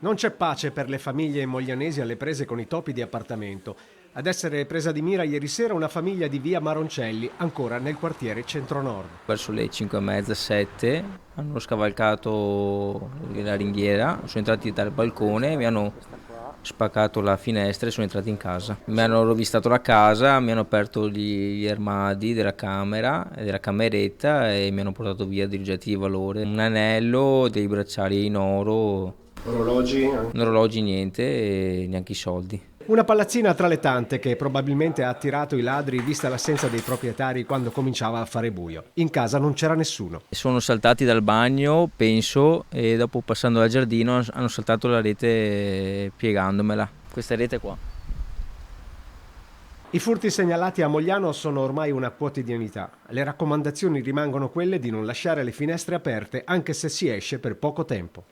Non c'è pace per le famiglie moglianesi alle prese con i topi di appartamento. Ad essere presa di mira ieri sera una famiglia di via Maroncelli, ancora nel quartiere centro-nord. Verso le 5:30, 7 hanno scavalcato la ringhiera, sono entrati dal balcone, mi hanno spaccato la finestra e sono entrati in casa. Mi hanno rovistato la casa, mi hanno aperto gli armadi della camera e della cameretta e mi hanno portato via degli oggetti di valore, un anello, dei bracciali in oro, Orologi? orologi niente e neanche i soldi. Una palazzina tra le tante che probabilmente ha attirato i ladri vista l'assenza dei proprietari quando cominciava a fare buio. In casa non c'era nessuno. Sono saltati dal bagno, penso, e dopo passando dal giardino hanno saltato la rete piegandomela. Questa rete qua. I furti segnalati a Mogliano sono ormai una quotidianità. Le raccomandazioni rimangono quelle di non lasciare le finestre aperte anche se si esce per poco tempo.